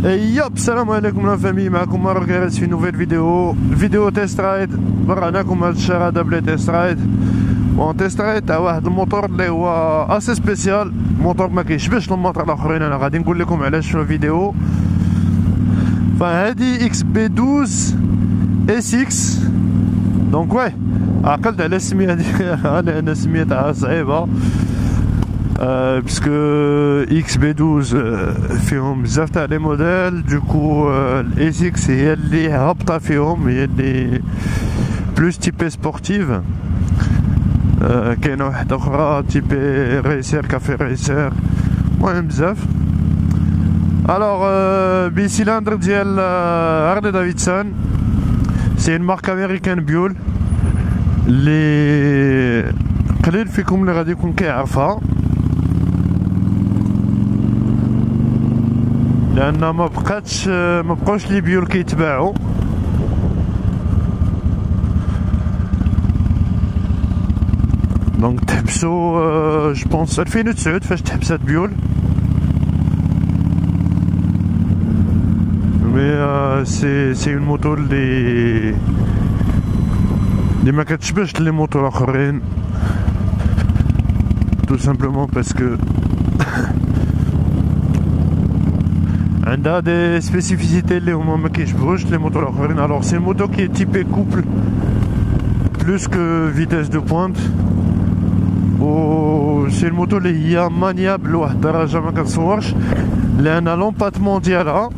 ياب السلام عليكم لا فامي، معكم مروك في نوفيل فيديو تيست رايد. برعناكم هاد الشهر هذا بلي تيست رايد، بون تيست رايد تاع واحد الموتور اللي هو اسي سبيسيال، موتور ما كيشبهش الموتور الاخرين. انا غادي نقول لكم علاش في الفيديو. فهادي اكس بي 12 اس اكس، دونك واه عقلت على السميه ديالها لان السميه تاعها صعيبه، باسكو اكس بي 12 فيهم بزاف تاع لي موديل، دوكو الاس اكس هي اللي هابطه فيهم، هي اللي بلوس تيبي سبورتيف. كاينه واحده اخرى تيبي ريسير، كافي ريسير، المهم بزاف. الوغ بسيلندر ديال هارلي دافيدسون، سي اون مارك امريكان بيول اللي قليل فيكم اللي غادي يكون كيعرفها، لان ما بقاوش لي بيول كيتباعوا. دونك تحبسوا جو بونس 2009 فاش تحبسات بيول، مي سي اون موتو اللي ما كتشبهش لي موتو الاخرين، تو سامبلومون باسكو عندها دي سبيسيفيسيتي اللي هما ما كيشبهوش لي موتو الاخرين. الوغ سي موتو كي تيبي كوبل بلوس كو فيتاس دو بوينت، و سي الموتو اللي هي مانيابل لواحد الدرجه ما كتصورش، لان لومباتمون ديالها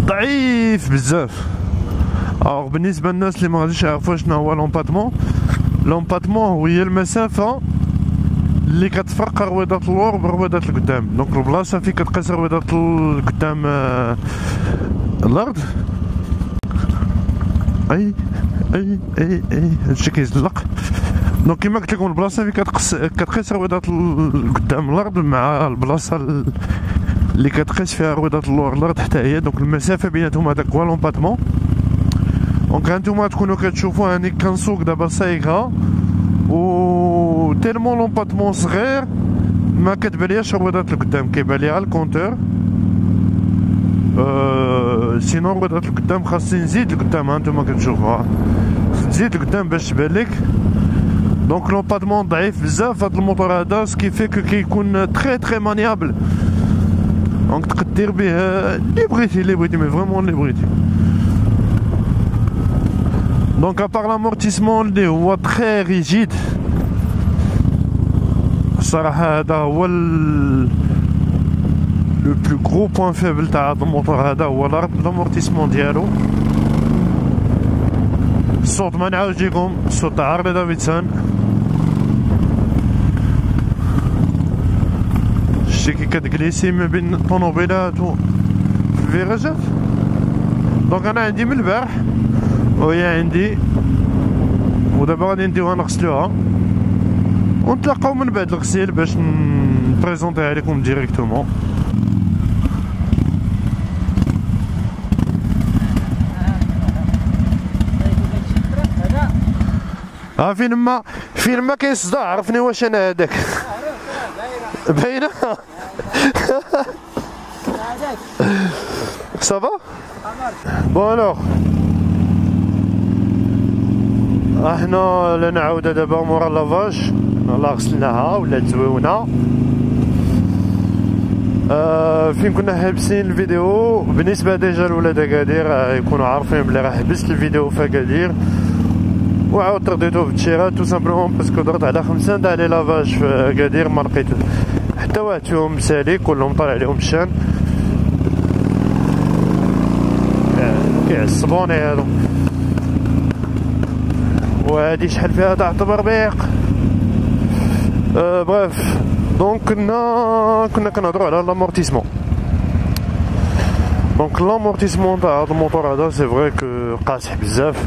ضعيف بزاف. الوغ بالنسبه للناس اللي ما غاديش يعرفوا شنو هو لومباتمون هي المسافه اللي كتفرق رويضات اللور برويضات القدام. دونك البلاصه فين كتقيس رويضات القدام الارض، اي هادشي كيزلق. دونك كيما قلت لكم البلاصه فين كتقيس رويضات القدام الارض مع البلاصه اللي كتقيس فيها رويضات اللور الارض حتى هي، دونك المسافه بيناتهم هذاك هو لومباتمون. دونك هانتوما تكونوا كتشوفوا هاني كنسوق دابا سايقها، و تيلمون لومباتمون صغير ما كتبالياش رويضات القدام، كيبان ليها الكونتور. سينو رويضات القدام خاصني نزيد لقدام، هانتوما كتشوفوها تزيد لقدام باش تبان لك. دونك لومباتمون ضعيف بزاف هاد الموتور هذا، سكيفي كو كيكون تري مانيابل. دونك تقدر دير به اللي بغيتي مي فريمون اللي بغيتي. دونك ابار لامورتيسمون اللي هو تري ريجيد، الصراحه هذا هو لو بلو غرو بوين فيبل تاع هذا الموتور هذا، هو لامورتيسمون ديالو. الصوت ما نعاودش لكم، الصوت تاع هارلي دافيدسون، شتي كي كتجليسي ما بين الطوموبيلات و الفيراجات. دونك انا عندي من البارح وهي عندي، ودابا غادي نديوها نغسلوها ونتلاقاو من بعد الغسيل باش نبريزونطيها لكم ديريكتومون. فين ما كاين صداع عرفني واش انا هذاك باينه. صافا بون الوغ احنا لا نعاودها دابا مورا لافاج، لا غسلناها ولا تزويونا. فين كنا حابسين الفيديو بالنسبه ديجا لولاد اكادير يكونوا عارفين بلي راه حبست الفيديو في اكادير وعاود ترديتو في التشيرات، تو سامبلومون باسكو درت على 5 تاع لي لافاج في اكادير ما لقيت حتى واحد فيهم مسالي، كلهم طالع عليهم الشان، كيعصبوني هادو. وهادي شحال فيها تاع التبربيق. بريف دونك كنا كنهضروا على لامورتيسمون. دونك لامورتيسمون تاع هاد الموتور هذا سي فري كو قاصح بزاف.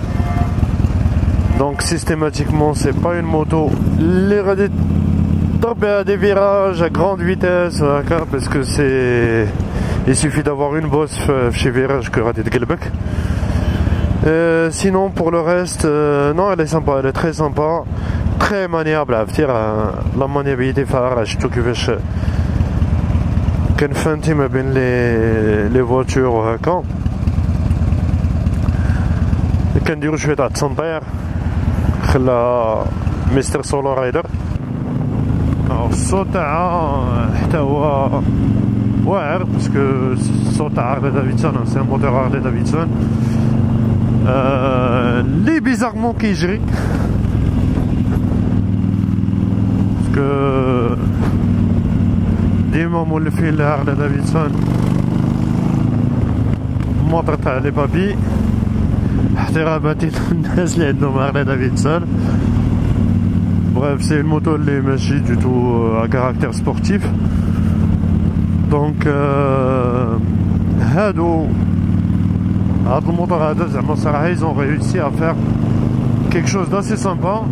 دونك سيستيماتيكمون سي با اون موتو اللي غادي تضرب بها دي فيراج ا غروند فيتاس هكا، باسكو سي il suffit d'avoir une bosse chez virage que غادي تقلبك. Sinon pour le reste non, elle est sympa, elle est très sympa, très maniable. عرفتي راه لا مانيابيليتي فيها راه شفتو كيفاش كنفانتي ما بين لي فواتور وهكا، كنديرو شويه تاع التنطير خلاها مستر سولو رايدر. الصوت تاعها حتى هو واعر باسكو الصوت تاع هارلي دافيدسون سي موتور هارلي دافيدسون لي بيزارمون كيجري باسكو ديما مولفين لهارلي دافيدسون موتور تاع لي بابي. احتراماتي للناس اللي عندهم هارلي دافيدسون. Bref, c'est une moto qui est du tout à caractère sportif. Donc, هاد الموتور هذا زعما صراحة ils ont réussi à faire quelque chose d'assez sympa,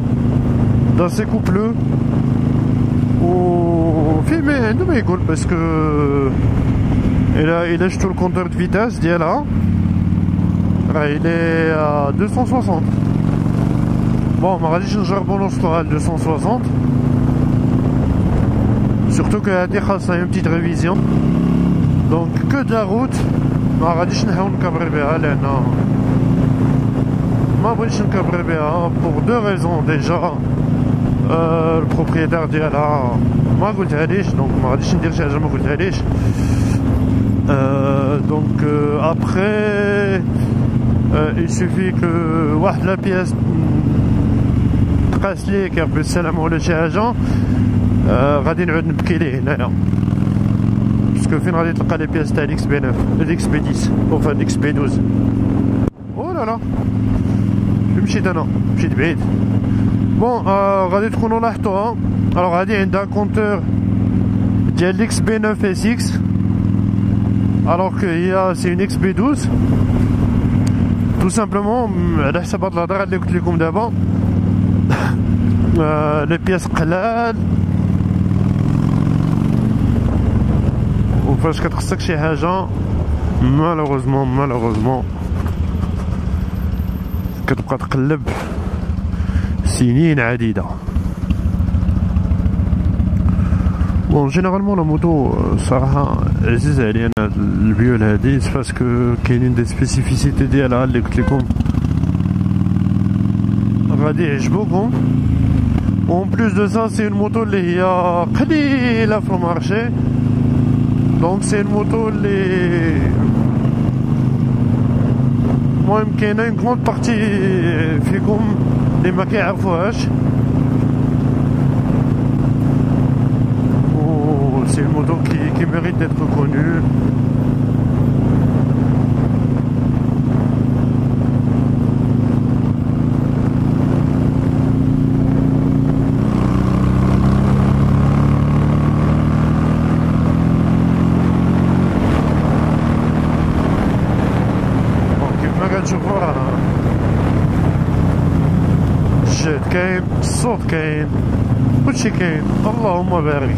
d'assez coupleux. وفي ما عنده ما يقول باسكو إلا شفتو الكونتور دو فيتاس ديالها راه il est à 260. Bon, ما غاديش نجربو نوصلوها ل 260 surtout que هادي خاصها une petite révision. Donc que de la route. ما غاديش نحاول نكبر بها لأن ما بغيتش نكبر بها pour deux raisons. déjà البروبريتير ديالها ما قلتهاليش، دونك ما غاديش ندير شي حاجة ما قلتهاليش. donc après il suffit que واحد لا بياس تقاس ليك بالسلامة ولا شي حاجة غادي نعود نبكي ليه هنايا باسكو فين غادي تلقى لي بياس تاع الاكس بي 9 الاكس بي 10 وفا الاكس بي 12. او لا لا فين مشيت انا؟ مشيت بعيد. بون غادي تكونوا لاحظتوها. الوغ هادي عندها كونتور ديال الاكس بي 9 اس اكس الوغ كو هي سي اون اكس بي 12 تو سامبلومون على حساب هاد الهضره اللي قلت لكم دابا. لي بياس قلال وفاش كتخصك شي حاجه مالوغوزمون كتبقى تقلب سنين عديده. بون جينيرالمون لا موتو صراحه عزيزه عليا انا البيول هادي باسكو كاينين دي سبيسيفيسيتي ديالها اللي قلت لكم غادي يعجبوكم. En plus de ça, c'est une moto qui est قليلة في المارشي. Donc c'est une moto اللي المهم كاينة une grande partie فيكم اللي ما كيعرفوهاش. C'est une moto qui mérite d'être connue. كتشوفوا راه الجهد كاين، الصوت كاين، كلشي كاين. اللهم بارك.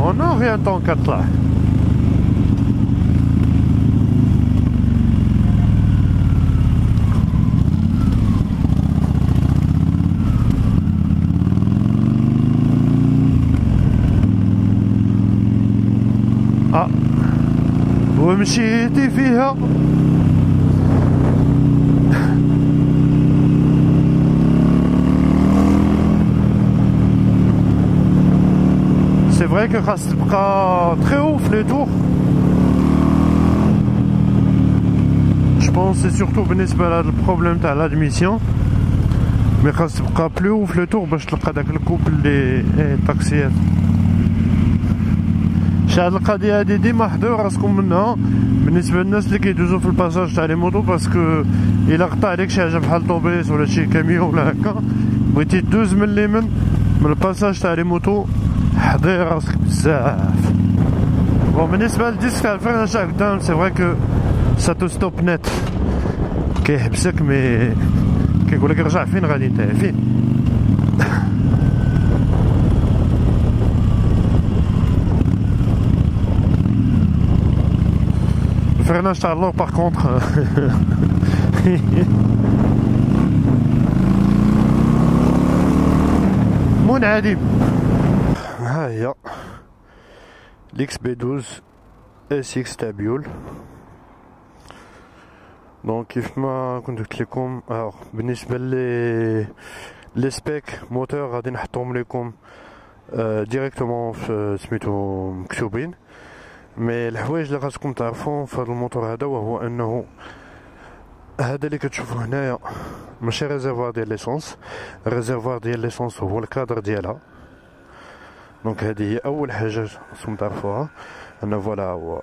on a rien tant كطلع. ومشيتي فيها سي فري كو خاص تبقى تري هو في لي تور. جو بونس سي سورتو بالنسبه لهاد البروبليم تاع لادميسيون، مي خاص تبقى بلو هو في لي تور باش تلقى داك الكوبل اللي الطاكسيات. هاد القضيه هادي ديما حضروا راسكم منها بالنسبه للناس اللي كيدوزو في الباساج تاع لي موطو، باسكو الا قطع عليك شي حاجه بحال طوبيس ولا شي كاميون ولا هكا بغيتي دوز من اليمين من الباساج تاع لي موطو حضي راسك بزاف. بون بالنسبه للديسك تاع الفرناج تاع قدام سي فري كو ساتو ستوب نت كيحبسك، مي كيقولك رجع فين غادي نتايا فين. الفريناج تاع اللور باغ كونطخ منعدم. ها هي ليكس بي 12 اس اكس تاع بيول. دونك كيف ما كنت قلت لكم، بالنسبه لي سبيك موتور غادي نحطهم لكم ديريكتومون في سميتو مكتوبين. مي الحوايج اللي خاصكم تعرفوهم في هذا الموتور هذا، وهو انه هذا اللي كتشوفوه هنايا ماشي ريزيرفوار ديال ليسونس. الريزيرفوار ديال ليسونس هو الكادر ديالها. دونك هذه هي اول حاجه خاصكم تعرفوها، ان فوالا هو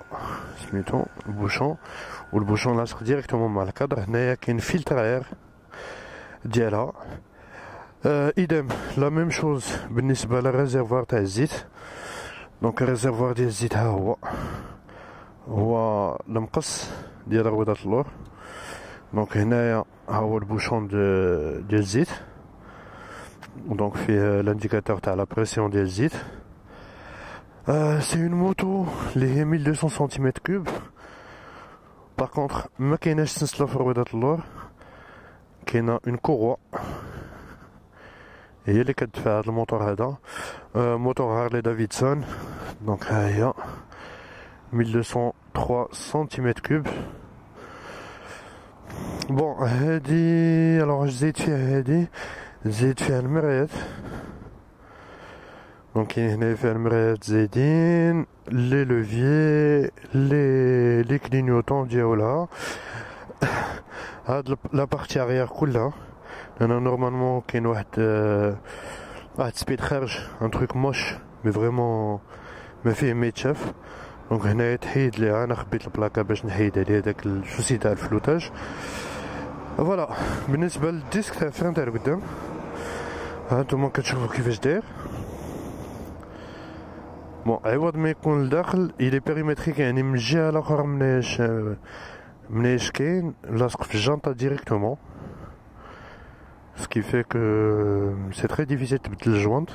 سميتو البوشون، والبوشون لاصق ديريكتومون مع الكادر. هنايا كاين فلتر اير ديالها. ايدم لا ميم شوز بالنسبه للريزيرفوار تاع الزيت. دونك الريزيرفوار ديال الزيت ها هو المقص ديال رويضه اللور. دونك هنايا ها هو البوشون ديال الزيت. دونك فيه لانديكاتور تاع لا بريسيون ديال الزيت. سي اون موتو اللي هي 1200 سنتيمتر كوب. باغ كونطخ ما كايناش سنسله في رويضه اللور، كاينه اون كوروا هي اللي كتدفع هذا الموتور هذا. موتور هارلي دافيدسون. دونك ها هي 1203 سنتيمتر كوب. بون هادي الوغ زيد فيها، هادي زيد فيها المرايات. دونك كاين هنا فيها المرايات زايدين، لي لوفيي، لي كلينيوطون ديالها. هاد لا بارتي اريير كلها، لان نورمالمون كاين واحد سبيد خارج، ان تروك موش مي فريمون ما فيه ما يتشاف. دونك هنايا تحيد ليها، انا خبيت البلاكا باش نحيد عليه داك الشوسي تاع الفلوتاج. فوالا بالنسبه للديسك تاع الفرين تاع القدام، هانتوما كتشوفوا كيفاش داير. بون عوض ما يكون لداخل الي بيريمتريك، يعني من الجهه الاخرى مناش كاين لاصق في الجانطه ديريكتومون. ce qui fait que c'est très difficile de mettre le joint.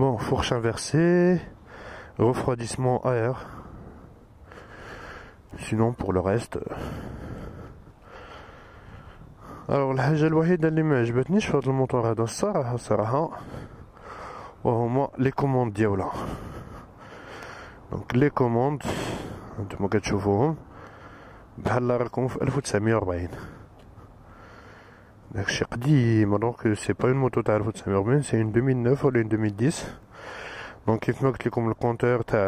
Bon, fourche inversée, refroidissement à air. Sinon pour le reste. Alors الحاجة الوحيدة اللي ما عجبتنيش في هذا الموتور هذا الصراحة وهما لي كوموند ديالها. دونك لي كوموند هانتوما كتشوفوهم بحال راكم في 1940. داكشي قديم، دونك سي با اون موتو تاع 1940، سي اون 2009 ولا اون 2010. دونك كيف ما قلت لكم الكونتور تاع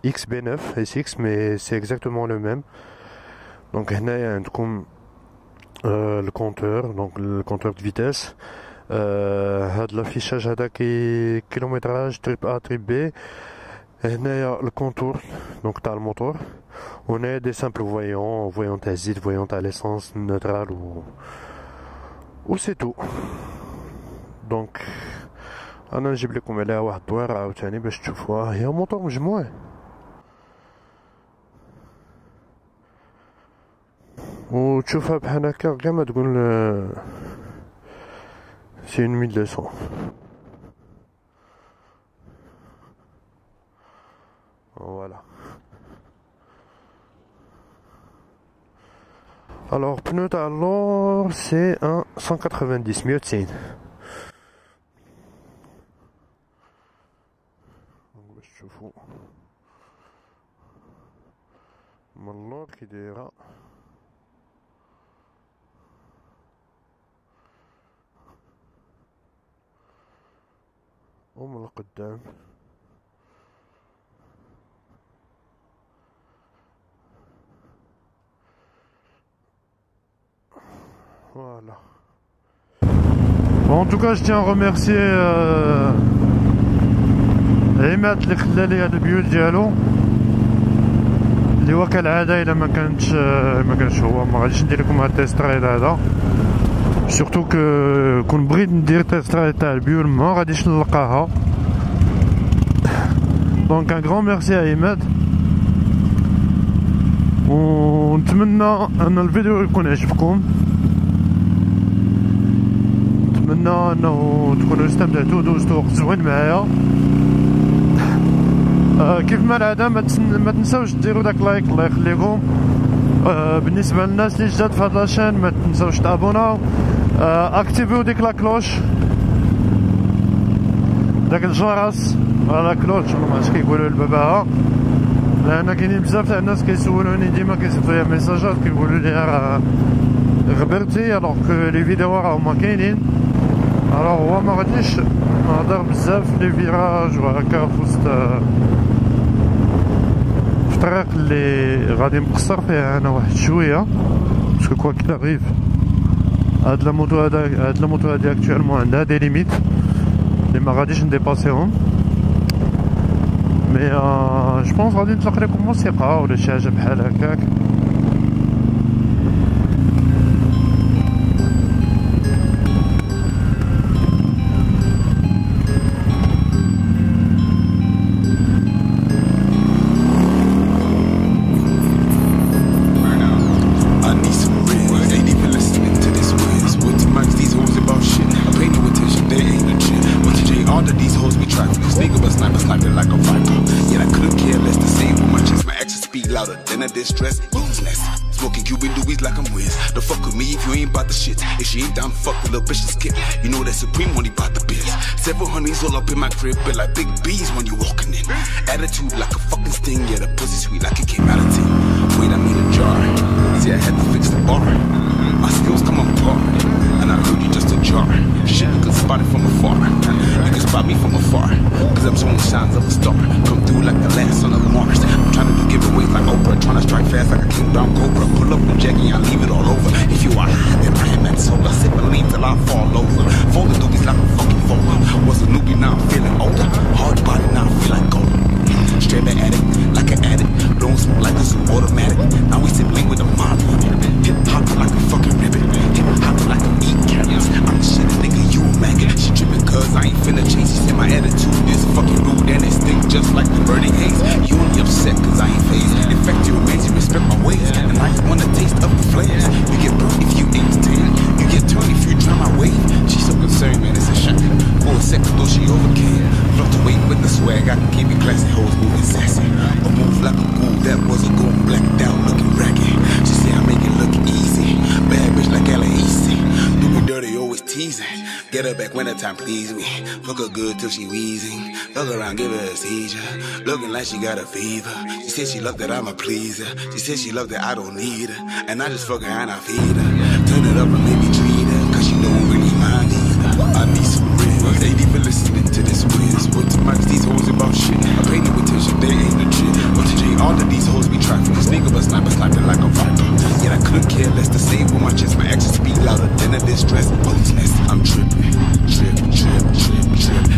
اكس بي 9 اس اكس، مي سي اكزاكتومون لو ميم. دونك هنايا عندكم الكونتور، دونك الكونتور دو فيتاس. هاد لافيشاج هذا كيلومتراج تريب ا تريب بي. هنايا الكونتور دونك تاع الموتور، وهنايا دي سامبل فويون تاع الزيت، فويون تاع ليسونس نوترال و سي تو. دونك انا نجيب لكم عليها واحد الدويره عاوتاني باش تشوفوها. هي موتور مجموع، وتشوفها بحال هكا كاع ما تقول سي 1200. Voilà. Alors pneu alors c'est un 190 190. باش تشوفوا من اللور كي دايره. ومن القدام voilà. Bon, en tout cas je tiens à remercier عماد اللي خلى لي هذا البيوت ديالو، اللي هو كالعاده الا ما كانش هو ما غاديش ندير لكم هاد التيست رايد هذا. سورتو كون بغيت ندير تيست رايد تاع البيول ما غاديش نلقاها. دونك ان غران ميرسي ا عماد، ونتمنى ان الفيديو يكون عجبكم. نتمنى انه تكونوا استمتعتوا ودوزتوا وقت زوين معايا. كيف ما العاده ما تنساوش ديروا داك لايك الله يخليكم. بالنسبه للناس اللي جداد في هاد لاشين ما تنساوش تابوناو، اكتيفيو ديك لاكلوش، داك الجرس ولا كلوش ولا ما عرفتش كيقولوا لباباها، لان كاينين بزاف تاع الناس كيسولوني ديما كيصيفطوا لي ميساجات كيقولوا لي راه غبرتي الوغ كو لي فيديو راهما كاينين. الوغ هو ما غاديش نهضر بزاف لي فيراج وهكا في وسط في الطريق اللي غادي مقصر فيها انا واحد شويه، باسكو كوا كي اريف هاد الموتو هادي اكتوالمون عندها دي ليميت اللي ما غاديش نديباسيهم. مي جو بونس غادي نطلق لكم موسيقى ولا شي حاجه بحال هكاك. Distress, business. Smoking Cuban Louis like I'm Wiz. The fuck with me if you ain't about the shit. If she ain't down to fuck the little bitch, skip. You know that Supreme when he bought the biz. Several honeys all up in my crib, but like big bees when you walking in. Attitude like a fucking sting, yeah, the pussy sweet like it came out of tin. Wait, I need a jar. See, I had to fix the bar. My skills come apart, and I heard you just a jar. Shit, you can spot it from afar. You can spot me from afar, cause I'm showing signs of a star. Come through like the last son of Mars. I'm trying to do giveaways like Oprah, trying to strike fast like a King Brown Cobra. Pull up the Jackie, I leave it all over. If you are high, then I am at soul. I sip and lean till I fall over. Folding doobies like a fucking folder. Was a newbie, now I'm feeling older. Hard body, now I feel like gold. Straight back at it, like an addict. Blowing smoke like this automatic. Now we sibling with a mob. Hip hop like a fucking ribbon. Hip hop like I'm eating carrots. I'm the shit, nigga, you a maggot. She trippin' cause I ain't finna change. She said my attitude is fucking rude and it stink just like the burning haze. You only upset cause I ain't phased. In fact, you amazing, respect my ways. And I just wanna taste of the flames. You get burnt if you ain't tanned. You get turned if you try my way. She's so concerned, man, it's a shame. For a second, though she overcame. Fluctuate with the swag, I can keep it classy. Hoes moving sassy. A move like a ghoul that was a goon, blacked out looking ragged. She said I make it look easy. Bad bitch like Ella Easy. Do me dirty, always teasing. Get her back when the time please me. Fuck her good till she wheezing. Fuck around, give her a seizure. Looking like she got a fever. She said she loved that I'm a pleaser. She said she loved that I don't need her. And I just fuck her and I feed her. Turn it up and maybe treat her. Cause she don't really mind either. I need some real. They ain't even listening to this whiz. What too much these hoes about shit. I pay no attention, they ain't legit. But today all of these hoes be trifling. This nigga but sniping like a viper. Yet I couldn't care less to save with my chest. My actions speak louder than a distress. Business, I'm tripping. Trip.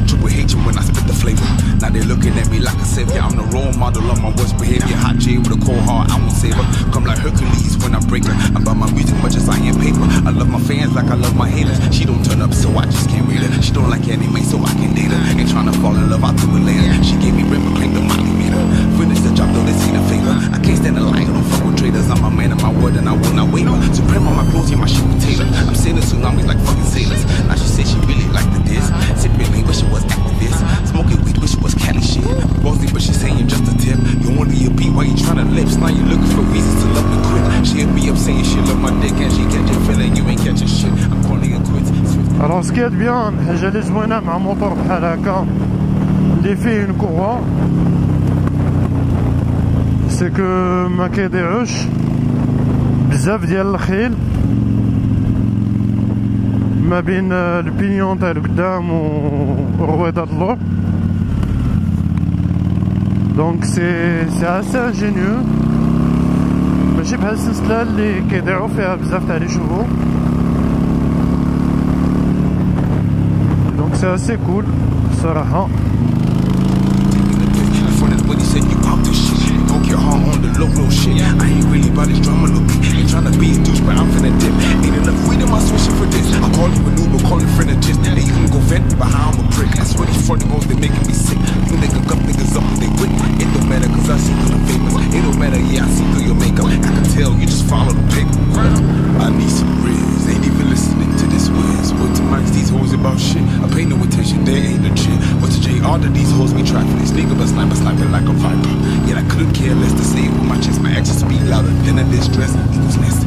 Triple H when I spit the flavor. Now they looking at me like a savior. I'm the role model of my worst behavior. Hot J with a cold heart, I won't save her. Come like Hercules when I break her. I'm about my music much as I am paper. I love my fans like I love my haters. She don't turn up so I just can't read her. She don't like anime so I can date her. Ain't tryna fall in love, I'll do it later. She gave me rent but claimed the Molly made her. Finish the job though, this ain't a favor. I can't stand the line, I don't fuck with traders. I'm a man of my word and I will not waver. Supreme on my clothes, yeah, my shit with Taylor. I'm sailing tsunamis like fucking sailors. Now she said she really liked the diss. Sipping lean, but she was activist. Smoking weed, but she was Cali shit. Bossy, but she saying just a tip. You only a beat while you tryna lips. Now you looking for reasons to love me quick. She hit me up saying she love my dick and she catching feeling you ain't catching shit. I'm calling it quits. Alors ce qui est bien, الحاجة اللي زوينة مع موتور بحال هكا اللي فيه اون كوا سي كو ما كيضيعوش بزاف ديال الخيل ما بين البينيون تاع القدام ورويضة اللور. دونك سي اسي انجينيو، ماشي بحال السلسلة اللي كيضيعو فيها بزاف تاع لي شوفو. دونك سي اسي كول الصراحة. Your heart on the low shit. I ain't really about this drama, look. Ain't tryna be a douche, but I'm finna dip. Ain't enough weed in my switching for this. I call you a noob, call you friend of just. Then you can go vent me, but how I'm a prick. I swear these funny hoes, they making me sick. You nigga got niggas up and they quit. It don't matter cause I see them famous. It don't matter, yeah, I see through your makeup. I can tell you just follow the paper. I need some riz, ain't even listening to this whiz. What to Mike's, these hoes about shit. I pay no attention, they ain't legit. What's the JR that these hoes be trifling? Nigga but sniping like a viper. Yet I couldn't care less to say it with my chest. My actions speak louder than a distress. Equals nest.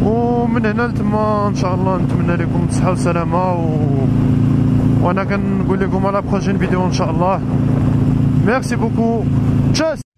ومن هنا لتما ان شاء الله نتمنى لكم الصحه والسلامه وانا كنقول لكم على بروجين فيديو ان شاء الله. ميرسي بوكو. تشاس.